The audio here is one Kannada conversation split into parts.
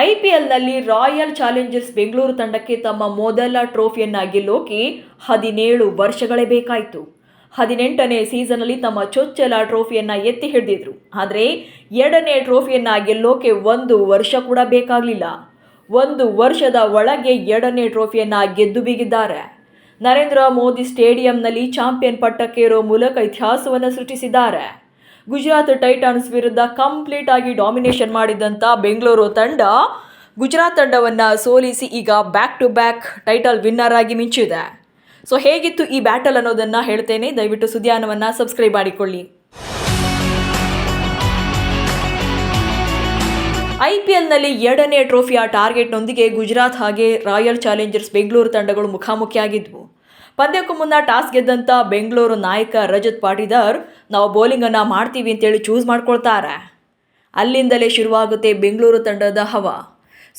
ಐಪಿಎಲ್ನಲ್ಲಿ ರಾಯಲ್ ಚಾಲೆಂಜರ್ಸ್ ಬೆಂಗಳೂರು ತಂಡಕ್ಕೆ ತಮ್ಮ ಮೊದಲ ಟ್ರೋಫಿಯನ್ನು ಗೆಲ್ಲೋಕೆ 17 ವರ್ಷಗಳೇ ಬೇಕಾಯಿತು. 18ನೇ ಸೀಸನ್ನಲ್ಲಿ ತಮ್ಮ ಚೊಚ್ಚಲ ಟ್ರೋಫಿಯನ್ನು ಎತ್ತಿ ಹಿಡಿದಿದ್ರು. ಆದರೆ 2ನೇ ಟ್ರೋಫಿಯನ್ನು ಗೆಲ್ಲೋಕೆ 1 ವರ್ಷ ಕೂಡ ಬೇಕಾಗಲಿಲ್ಲ. 1 ವರ್ಷದ ಒಳಗೆ 2ನೇ ಟ್ರೋಫಿಯನ್ನು ಗೆದ್ದು ಬೀಗಿದ್ದಾರೆ. ನರೇಂದ್ರ ಮೋದಿ ಸ್ಟೇಡಿಯಂನಲ್ಲಿ ಚಾಂಪಿಯನ್ ಪಟ್ಟಕ್ಕೇರೋ ಮೂಲಕ ಇತಿಹಾಸವನ್ನು ಸೃಷ್ಟಿಸಿದ್ದಾರೆ. ಗುಜರಾತ್ ಟೈಟಾನ್ಸ್ ವಿರುದ್ಧ ಕಂಪ್ಲೀಟ್ ಆಗಿ ಡಾಮಿನೇಷನ್ ಮಾಡಿದಂಥ ಬೆಂಗಳೂರು ತಂಡ ಗುಜರಾತ್ ತಂಡವನ್ನು ಸೋಲಿಸಿ ಈಗ back to back title winner ಆಗಿ ಮಿಂಚಿದೆ. ಸೊ ಹೇಗಿತ್ತು ಈ ಬ್ಯಾಟಲ್ ಅನ್ನೋದನ್ನು ಹೇಳ್ತೇನೆ, ದಯವಿಟ್ಟು ಸುದ್ದಿಯಾನವನ್ನು ಸಬ್ಸ್ಕ್ರೈಬ್ ಮಾಡಿಕೊಳ್ಳಿ. IPLನಲ್ಲಿ 2ನೇ ಟ್ರೋಫಿಯ ಟಾರ್ಗೆಟ್ನೊಂದಿಗೆ ಗುಜರಾತ್ ಹಾಗೆ ರಾಯಲ್ ಚಾಲೆಂಜರ್ಸ್ ಬೆಂಗಳೂರು ತಂಡಗಳು ಮುಖಾಮುಖಿಯಾಗಿದ್ವು. ಪಂದ್ಯಕ್ಕೂ ಮುನ್ನ ಟಾಸ್ ಗೆದ್ದಂಥ ಬೆಂಗಳೂರು ನಾಯಕ ರಜತ್ ಪಾಟಿದಾರ್ ನಾವು ಬೌಲಿಂಗನ್ನು ಮಾಡ್ತೀವಿ ಅಂತೇಳಿ ಚೂಸ್ ಮಾಡ್ಕೊಳ್ತಾರೆ. ಅಲ್ಲಿಂದಲೇ ಶುರುವಾಗುತ್ತೆ ಬೆಂಗಳೂರು ತಂಡದ ಹವಾ.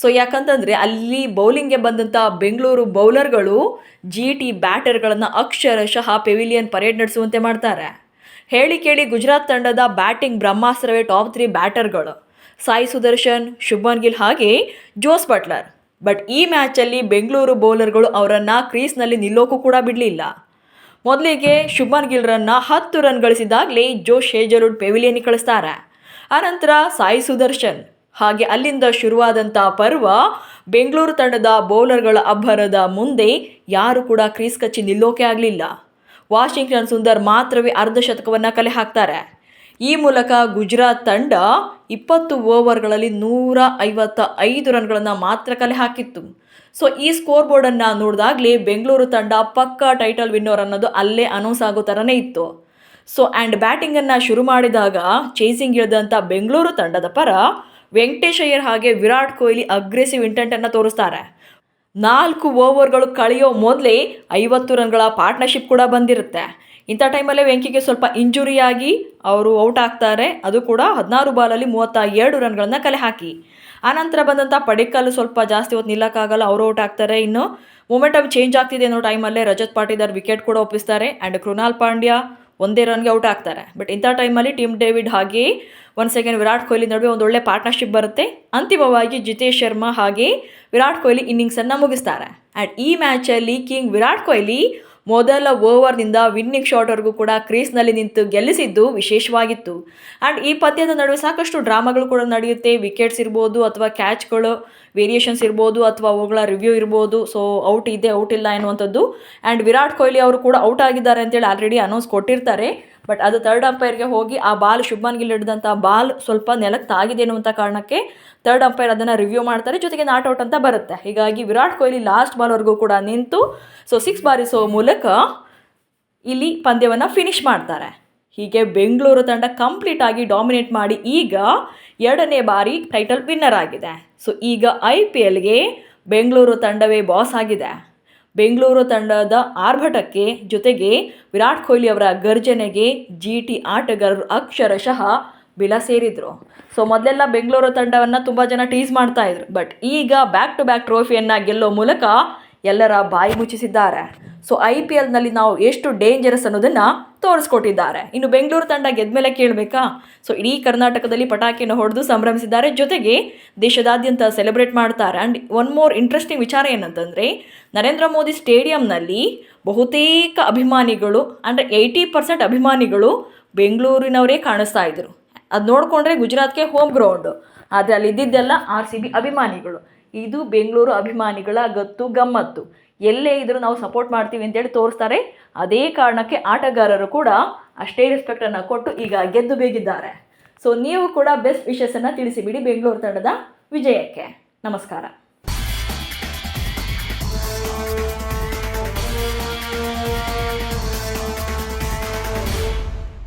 ಸೊ ಯಾಕಂತಂದರೆ ಅಲ್ಲಿ ಬೌಲಿಂಗ್ಗೆ ಬಂದಂಥ ಬೆಂಗಳೂರು ಬೌಲರ್ಗಳು GT ಬ್ಯಾಟರ್ಗಳನ್ನು ಅಕ್ಷರಶಃ ಪೆವಿಲಿಯನ್ ಪರೇಡ್ ನಡೆಸುವಂತೆ ಮಾಡ್ತಾರೆ. ಹೇಳಿ ಕೇಳಿ ಗುಜರಾತ್ ತಂಡದ ಬ್ಯಾಟಿಂಗ್ ಬ್ರಹ್ಮಾಸ್ತ್ರವೇ ಟಾಪ್ 3 ಬ್ಯಾಟರ್ಗಳು ಸಾಯಿ ಸುದರ್ಶನ್, ಶುಭ್ಮನ್ ಗಿಲ್ ಹಾಗೆ ಜೋಸ್ ಬಟ್ಲರ್. ಬಟ್ ಈ ಮ್ಯಾಚಲ್ಲಿ ಬೆಂಗಳೂರು ಬೌಲರ್ಗಳು ಅವರನ್ನು ಕ್ರೀಸ್ನಲ್ಲಿ ನಿಲ್ಲೋಕ್ಕೂ ಕೂಡ ಬಿಡಲಿಲ್ಲ. ಮೊದಲಿಗೆ ಶುಭ್ಮನ್ ಗಿಲ್ರನ್ನು 10 ರನ್ ಗಳಿಸಿದಾಗಲೇ ಜೋಶ್ ಹೇಜಲ್ವುಡ್ ಪೆವಿಲಿಯನ್ಗೆ ಕಳಿಸ್ತಾರೆ. ಆನಂತರ ಸಾಯಿ ಸುದರ್ಶನ್ ಹಾಗೆ ಅಲ್ಲಿಂದ ಶುರುವಾದಂಥ ಪರ್ವ ಬೆಂಗಳೂರು ತಂಡದ ಬೌಲರ್ಗಳ ಅಬ್ಬರದ ಮುಂದೆ ಯಾರು ಕೂಡ ಕ್ರೀಸ್ ಕಚ್ಚಿ ನಿಲ್ಲೋಕೆ ಆಗಲಿಲ್ಲ. ವಾಷಿಂಗ್ಟನ್ ಸುಂದರ್ ಮಾತ್ರವೇ ಅರ್ಧ ಶತಕವನ್ನು ಕಲೆ ಹಾಕ್ತಾರೆ. ಈ ಮೂಲಕ ಗುಜರಾತ್ ತಂಡ 20 ಓವರ್ಗಳಲ್ಲಿ 155 ರನ್ಗಳನ್ನು ಮಾತ್ರ ಕಲೆ ಹಾಕಿತ್ತು. ಸೊ ಈ ಸ್ಕೋರ್ ಬೋರ್ಡನ್ನು ನೋಡಿದಾಗಲೇ ಬೆಂಗಳೂರು ತಂಡ ಪಕ್ಕಾ ಟೈಟಲ್ ವಿನ್ನರ್ ಅನ್ನೋದು ಅಲ್ಲೇ ಅನೌನ್ಸ್ ಆಗೋ ಥರನೇ ಇತ್ತು. ಸೊ ಆ್ಯಂಡ್ ಬ್ಯಾಟಿಂಗನ್ನು ಶುರು ಮಾಡಿದಾಗ ಚೇಸಿಂಗ್ ಇಳಿದಂಥ ಬೆಂಗಳೂರು ತಂಡದ ಪರ ವೆಂಕಟೇಶ್ ಅಯ್ಯರ್ ಹಾಗೆ ವಿರಾಟ್ ಕೊಹ್ಲಿ ಅಗ್ರೆಸಿವ್ ಇಂಟೆಂಟನ್ನು ತೋರಿಸ್ತಾರೆ. 4 ಓವರ್ಗಳು ಕಳೆಯೋ ಮೊದಲೇ 50 ರನ್ಗಳ ಪಾರ್ಟ್ನರ್ಶಿಪ್ ಕೂಡ ಬಂದಿರುತ್ತೆ. ಇಂಥ ಟೈಮಲ್ಲೇ ವೆಂಕಿಗೆ ಸ್ವಲ್ಪ ಇಂಜುರಿಯಾಗಿ ಅವರು ಔಟ್ ಆಗ್ತಾರೆ. ಅದು ಕೂಡ 16 ಬಾಲಲ್ಲಿ 32 ರನ್ಗಳನ್ನು ಕಲೆ ಹಾಕಿ. ಆನಂತರ ಬಂದಂಥ ಪಡಿಕ್ಕಲ್ ಸ್ವಲ್ಪ ಜಾಸ್ತಿ ಹೊತ್ತು ನಿಲ್ಲಕ್ಕಾಗಲ್ಲ, ಅವರು ಔಟ್ ಆಗ್ತಾರೆ. ಇನ್ನು ಮೊಮೆಂಟಮ್ ಚೇಂಜ್ ಆಗ್ತಿದೆ ಅನ್ನೋ ಟೈಮಲ್ಲೇ ರಜತ್ ಪಾಟಿದಾರ್ ವಿಕೆಟ್ ಕೂಡ ಒಪ್ಪಿಸ್ತಾರೆ. ಆ್ಯಂಡ್ ಕೃಣಾಲ್ ಪಾಂಡ್ಯ 1 ರನ್ಗೆ ಔಟ್ ಆಗ್ತಾರೆ. ಬಟ್ ಇಂಥ ಟೈಮಲ್ಲಿ ಟಿಮ್ ಡೇವಿಡ್ ಹಾಗೆ ಒನ್ಸ್ ಅಗೇನ್ ವಿರಾಟ್ ಕೊಹ್ಲಿ ನಡುವೆ ಒಂದು ಒಳ್ಳೆ ಪಾರ್ಟ್ನರ್ಶಿಪ್ ಬರುತ್ತೆ. ಅಂತಿಮವಾಗಿ ಜಿತೇಶ್ ಶರ್ಮಾ ಹಾಗೆ ವಿರಾಟ್ ಕೊಹ್ಲಿ ಇನ್ನಿಂಗ್ಸನ್ನು ಮುಗಿಸ್ತಾರೆ. ಆ್ಯಂಡ್ ಈ ಮ್ಯಾಚಲ್ಲಿ ಕಿಂಗ್ ವಿರಾಟ್ ಕೊಹ್ಲಿ ಮೊದಲ ಓವರ್ನಿಂದ ವಿನ್ನಿಂಗ್ ಶಾಟ್ವರೆಗೂ ಕೂಡ ಕ್ರೀಸ್ನಲ್ಲಿ ನಿಂತು ಗೆಲ್ಲಿಸಿದ್ದು ವಿಶೇಷವಾಗಿತ್ತು. ಆ್ಯಂಡ್ ಈ ಪಂದ್ಯದ ನಡುವೆ ಸಾಕಷ್ಟು ಡ್ರಾಮಾಗಳು ಕೂಡ ನಡೆಯುತ್ತೆ. ವಿಕೆಟ್ಸ್ ಇರ್ಬೋದು ಅಥವಾ ಕ್ಯಾಚ್ಗಳು ವೇರಿಯೇಷನ್ಸ್ ಇರ್ಬೋದು ಅಥವಾ ಅವುಗಳ ರಿವ್ಯೂ ಇರ್ಬೋದು. ಸೊ ಔಟ್ ಇದೆ ಔಟ್ ಇಲ್ಲ ಎನ್ನುವಂಥದ್ದು. ಆ್ಯಂಡ್ ವಿರಾಟ್ ಕೊಹ್ಲಿ ಅವರು ಕೂಡ ಔಟ್ ಆಗಿದ್ದಾರೆ ಅಂತೇಳಿ ಆಲ್ರೆಡಿ ಅನೌನ್ಸ್ ಕೊಟ್ಟಿರ್ತಾರೆ. ಬಟ್ ಅದು ಥರ್ಡ್ ಅಂಪೈರ್ಗೆ ಹೋಗಿ ಆ ಬಾಲ್ ಶುಭ್ಮನ್ ಗಿಲ್ ಹಿಡಿದಂಥ ಬಾಲ್ ಸ್ವಲ್ಪ ನೆಲಕ್ಕೆ ತಾಗಿದೆ ಅನ್ನುವಂಥ ಕಾರಣಕ್ಕೆ ಥರ್ಡ್ ಅಂಪೈರ್ ಅದನ್ನು ರಿವ್ಯೂ ಮಾಡ್ತಾರೆ, ಜೊತೆಗೆ ನಾಟ್ ಔಟ್ ಅಂತ ಬರುತ್ತೆ. ಹೀಗಾಗಿ ವಿರಾಟ್ ಕೊಹ್ಲಿ ಲಾಸ್ಟ್ ಬಾಲ್ವರೆಗೂ ಕೂಡ ನಿಂತು 6 ಬಾರಿಸೋ ಮೂಲಕ ಇಲ್ಲಿ ಪಂದ್ಯವನ್ನು ಫಿನಿಷ್ ಮಾಡ್ತಾರೆ. ಹೀಗೆ ಬೆಂಗಳೂರು ತಂಡ ಕಂಪ್ಲೀಟ್ ಆಗಿ ಡಾಮಿನೇಟ್ ಮಾಡಿ ಈಗ 2ನೇ ಬಾರಿ ಟೈಟಲ್ ವಿನ್ನರ್ ಆಗಿದೆ. ಸೊ ಈಗ IPLಗೆ ಬೆಂಗಳೂರು ತಂಡವೇ ಬಾಸ್ ಆಗಿದೆ. ಬೆಂಗಳೂರು ತಂಡದ ಆರ್ಭಟಕ್ಕೆ ಜೊತೆಗೆ ವಿರಾಟ್ ಕೊಹ್ಲಿ ಅವರ ಗರ್ಜನೆಗೆ GT ಆಟಗಾರರು ಅಕ್ಷರಶಃ ಬಿಲ ಸೇರಿದರು. ಸೊ ಮೊದಲೆಲ್ಲ ಬೆಂಗಳೂರು ತಂಡವನ್ನು ತುಂಬ ಜನ ಟೀಸ್ ಮಾಡ್ತಾ ಇದ್ರು. ಬಟ್ ಈಗ ಬ್ಯಾಕ್ ಟು ಬ್ಯಾಕ್ ಟ್ರೋಫಿಯನ್ನು ಗೆಲ್ಲೋ ಮೂಲಕ ಎಲ್ಲರ ಬಾಯಿ ಮುಚ್ಚಿಸಿದ್ದಾರೆ. ಸೊ IPLನಲ್ಲಿ ನಾವು ಎಷ್ಟು ಡೇಂಜರಸ್ ಅನ್ನೋದನ್ನು ತೋರಿಸ್ಕೊಟ್ಟಿದ್ದಾರೆ. ಇನ್ನು ಬೆಂಗಳೂರು ತಂಡ ಗೆದ್ಮೇಲೆ ಕೇಳಬೇಕಾ? ಸೊ ಇಡೀ ಕರ್ನಾಟಕದಲ್ಲಿ ಪಟಾಕಿಯನ್ನು ಹೊಡೆದು ಸಂಭ್ರಮಿಸಿದ್ದಾರೆ, ಜೊತೆಗೆ ದೇಶದಾದ್ಯಂತ ಸೆಲೆಬ್ರೇಟ್ ಮಾಡ್ತಾರೆ. ಆ್ಯಂಡ್ ಒನ್ ಮೋರ್ ಇಂಟ್ರೆಸ್ಟಿಂಗ್ ವಿಚಾರ ಏನಂತಂದರೆ ನರೇಂದ್ರ ಮೋದಿ ಸ್ಟೇಡಿಯಂನಲ್ಲಿ ಬಹುತೇಕ ಅಭಿಮಾನಿಗಳು ಅಂದರೆ 80% ಅಭಿಮಾನಿಗಳು ಬೆಂಗಳೂರಿನವರೇ ಕಾಣಿಸ್ತಾ ಇದ್ದರು. ಅದು ನೋಡಿಕೊಂಡ್ರೆ ಗುಜರಾತ್ಗೆ ಹೋಮ್ ಗ್ರೌಂಡು, ಆದರೆ ಅಲ್ಲಿ ಇದ್ದಿದ್ದೆಲ್ಲ RCB ಅಭಿಮಾನಿಗಳು. ಇದು ಬೆಂಗಳೂರು ಅಭಿಮಾನಿಗಳ ಗತ್ತು ಗಮ್ಮತ್ತು. ಎಲ್ಲೇ ಇದ್ದರೂ ನಾವು ಸಪೋರ್ಟ್ ಮಾಡ್ತೀವಿ ಅಂತೇಳಿ ತೋರಿಸ್ತಾರೆ. ಅದೇ ಕಾರಣಕ್ಕೆ ಆಟಗಾರರು ಕೂಡ ಅಷ್ಟೇ ರೆಸ್ಪೆಕ್ಟನ್ನು ಕೊಟ್ಟು ಈಗ ಗೆದ್ದು ಬೇಗಿದ್ದಾರೆ. ಸೊ ನೀವು ಕೂಡ ಬೆಸ್ಟ್ ವಿಶಸ್ಸನ್ನು ತಿಳಿಸಿಬಿಡಿ ಬೆಂಗಳೂರು ತಂಡದ ವಿಜಯಕ್ಕೆ. ನಮಸ್ಕಾರ.